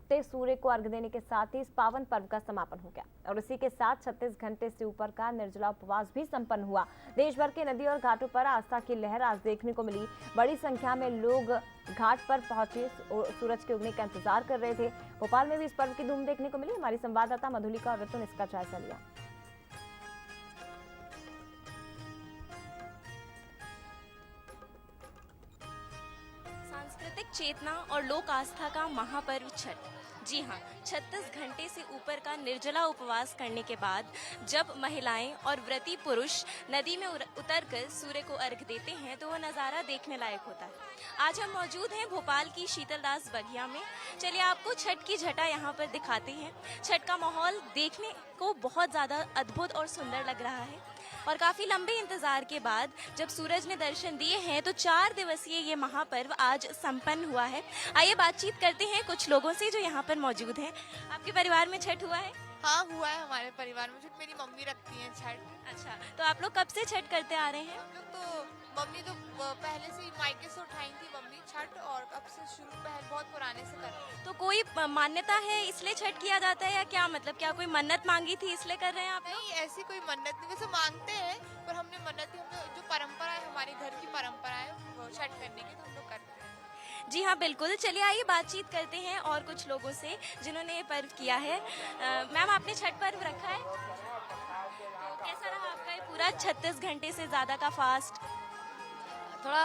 उगते सूर्य को अर्घ देने के साथ ही इस पावन पर्व का समापन हो गया और इसी के साथ 36 घंटे से ऊपर का निर्जला उपवास भी संपन्न हुआ। देश भर के नदी और घाटों पर आस्था की लहर आज देखने को मिली। बड़ी संख्या में लोग घाट पर पहुंचे सूरज के उगने का इंतजार कर रहे थे। भोपाल में भी इस पर्व की धूम देखने को मिली। हमारी संवाददाता मधुलिका और ऋतु ने इसका जायजा लिया। सांस्कृतिक चेतना और लोक आस्था का महापर्व छठ। जी हाँ, 36 घंटे से ऊपर का निर्जला उपवास करने के बाद जब महिलाएं और व्रती पुरुष नदी में उतरकर सूर्य को अर्घ देते हैं तो वो नज़ारा देखने लायक होता है। आज हम मौजूद हैं भोपाल की शीतलदास बगिया में। चलिए आपको छठ की छटा यहाँ पर दिखाते हैं। छठ का माहौल देखने को बहुत ज़्यादा अद्भुत और सुंदर लग रहा है और काफ़ी लंबे इंतजार के बाद जब सूरज ने दर्शन दिए हैं तो 4 दिवसीय ये महापर्व आज संपन्न हुआ है। आइए बातचीत करते हैं कुछ लोगों से जो यहाँ पर मौजूद हैं। आपके परिवार में छठ हुआ है? हाँ, हुआ है हमारे परिवार में छठ। मेरी मम्मी रखती हैं छठ। अच्छा, तो आप लोग कब से छठ करते आ रहे हैं? हम लोग तो मम्मी तो पहले से ही मायके से उठाई थी मम्मी छठ, और अब से शुरू पहले बहुत पुराने से कर रहे हैं। तो कोई मान्यता है इसलिए छठ किया जाता है या क्या, मतलब क्या कोई मन्नत मांगी थी इसलिए कर रहे हैं आप? नहीं, ऐसी कोई मन्नत नहीं। वैसे मांगते हैं पर हमने मन्नत ही, हम जो परंपरा है, हमारे घर की परंपरा है वो छठ करने की, तो हम लोग करते हैं। जी हाँ बिल्कुल, चलिए आइए बातचीत करते हैं और कुछ लोगों से जिन्होंने ये पर्व किया है। मैम, आपने छठ पर्व रखा है, तो कैसा रहा आपका ये पूरा 36 घंटे से ज़्यादा का फास्ट? थोड़ा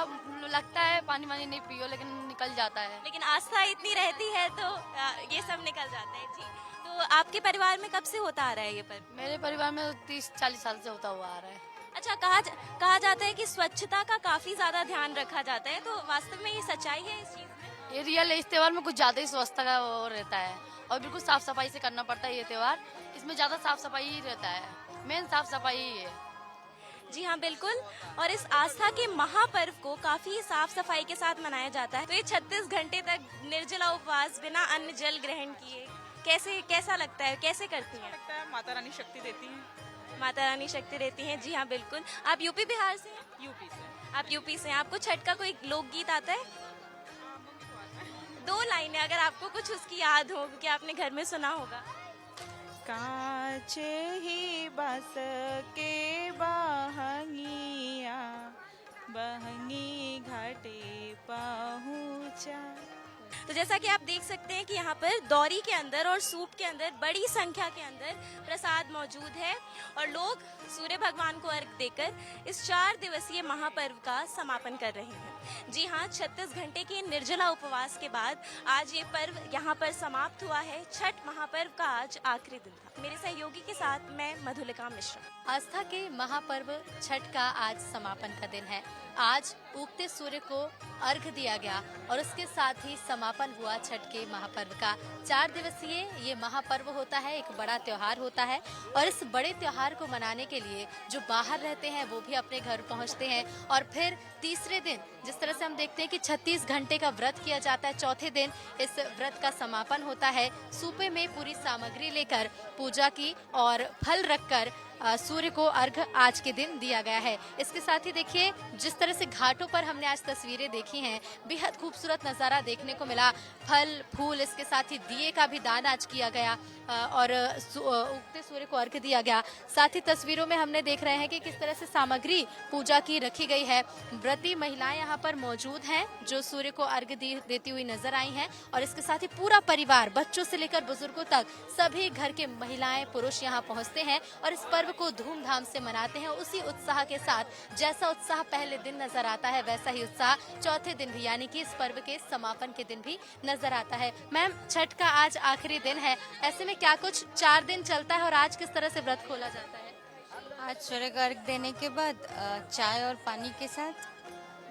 लगता है पानी वानी नहीं पियो, लेकिन निकल जाता है। लेकिन आस्था इतनी रहती है तो ये सब निकल जाता है। जी, तो आपके परिवार में कब से होता आ रहा है ये पर्व? मेरे परिवार में 30-40 साल से होता हुआ आ रहा है। अच्छा, कहा जाता है कि स्वच्छता का काफी ज्यादा ध्यान रखा जाता है, तो वास्तव में ये सच्चाई है इस चीज में? ये रियल है, इस त्योहार में कुछ ज्यादा ही स्वच्छता का वो रहता है और बिल्कुल साफ सफाई से करना पड़ता है ये त्योहार। इसमें ज्यादा साफ सफाई ही रहता है, मेन साफ सफाई ही है। जी हाँ बिल्कुल, और इस आस्था के महापर्व को काफी साफ सफाई के साथ मनाया जाता है। तो ये 36 घंटे तक निर्जला उपवास बिना अन्न जल ग्रहण किए कैसा लगता है, कैसे करती हैं? लगता है माता रानी शक्ति देती हैं। माता रानी शक्ति देती हैं। जी हाँ बिल्कुल। आप यूपी बिहार से हैं? यूपी से। आप यूपी से हैं। आपको छठ का कोई लोकगीत आता है? 2 लाइनें अगर आपको कुछ उसकी याद हो, कि आपने घर में सुना होगा। काचे ही बस के बहंगिया बहंगी घाटे पहुँचा। तो जैसा कि आप देख सकते हैं कि यहाँ पर दौरी के अंदर और सूप के अंदर बड़ी संख्या के अंदर प्रसाद मौजूद है और लोग सूर्य भगवान को अर्घ देकर इस 4 दिवसीय महापर्व का समापन कर रहे हैं। जी हाँ, 36 घंटे के निर्जला उपवास के बाद आज ये पर्व यहाँ पर समाप्त हुआ है। छठ महापर्व का आज आखिरी दिन था। मेरे सहयोगी के साथ मैं मधुलिका मिश्रा। आस्था के महापर्व छठ का आज समापन का दिन है। आज उगते सूर्य को अर्घ दिया गया और उसके साथ ही समापन हुआ छठ के महापर्व का। 4 दिवसीय ये महापर्व होता है, एक बड़ा त्योहार होता है और इस बड़े त्योहार को मनाने के लिए जो बाहर रहते हैं वो भी अपने घर पहुंचते हैं और फिर तीसरे दिन जिस तरह से हम देखते हैं कि 36 घंटे का व्रत किया जाता है, चौथे दिन इस व्रत का समापन होता है। सूपे में पूरी सामग्री लेकर पूजा की और फल रखकर सूर्य को अर्घ आज के दिन दिया गया है। इसके साथ ही देखिए जिस तरह से घाटों पर हमने आज तस्वीरें देखी हैं, बेहद खूबसूरत नज़ारा देखने को मिला। फल फूल, इसके साथ ही दिए का भी दान आज किया गया और उगते सूर्य को अर्घ दिया गया। साथ ही तस्वीरों में हमने देख रहे हैं कि किस तरह से सामग्री पूजा की रखी गई है। व्रती महिलाएं यहाँ पर मौजूद हैं जो सूर्य को अर्घ देती हुई नजर आई हैं और इसके साथ ही पूरा परिवार, बच्चों से लेकर बुजुर्गों तक सभी घर के महिलाएं पुरुष यहाँ पहुँचते हैं और इस पर्व को धूमधाम से मनाते हैं। उसी उत्साह के साथ जैसा उत्साह पहले दिन नजर आता है वैसा ही उत्साह चौथे दिन भी, यानी कि इस पर्व के समापन के दिन भी नजर आता है। मैम, छठ का आज आखिरी दिन है, ऐसे में क्या कुछ 4 दिन चलता है और आज किस तरह से व्रत खोला जाता है? आज सूर्य को अर्घ देने के बाद चाय और पानी के साथ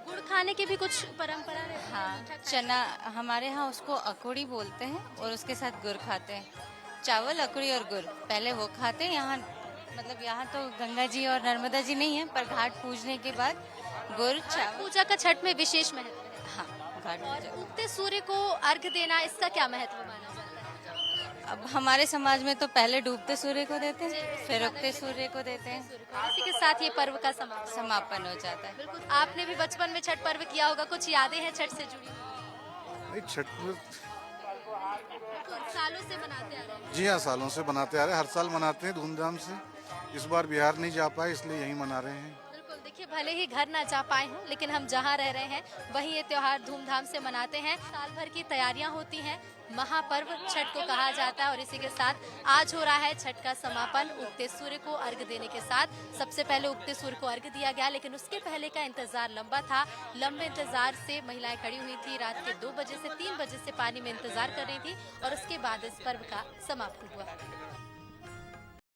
गुड़ खाने की भी कुछ परंपरा है? हाँ, चना, हमारे यहाँ उसको अकुड़ी बोलते हैं और उसके साथ गुड़ खाते हैं। चावल, अकुड़ी और गुड़ पहले वो खाते हैं। यहाँ मतलब यहाँ तो गंगा जी और नर्मदा जी नहीं है, पर घाट पूजने के बाद गुड़ चावल। पूजा का छठ में विशेष महत्व है। हाँ, घाट और पूजा। उगते सूर्य को अर्घ देना, इसका क्या महत्व माना जाता है? अब हमारे समाज में तो पहले डूबते सूर्य को देते हैं, फिर उगते सूर्य को देते हैं, इसी के साथ ये पर्व का समापन हो जाता है। बिल्कुल। आपने भी बचपन में छठ पर्व किया होगा, कुछ यादें हैं छठ से जुड़ी हुई? छठ सालों से मनाते आ रहे हैं। जी हाँ, सालों से बनाते आ रहे हैं, हर साल मनाते हैं धूमधाम से। इस बार बिहार नहीं जा पाए इसलिए यहीं मना रहे हैं। बिल्कुल, देखिए भले ही घर ना जा पाए हों, लेकिन हम जहाँ रह रहे हैं वहीं ये त्योहार धूमधाम से मनाते हैं। साल भर की तैयारियां होती हैं, महापर्व छठ को कहा जाता है और इसी के साथ आज हो रहा है छठ का समापन। उगते सूर्य को अर्घ देने के साथ सबसे पहले उगते सूर्य को अर्घ दिया गया, लेकिन उसके पहले का इंतजार लंबा था। लंबे इंतजार से महिलाएं खड़ी हुई थी, रात के 2 बजे से 3 बजे से पानी में इंतजार कर रही थी और उसके बाद इस पर्व का समापन हुआ।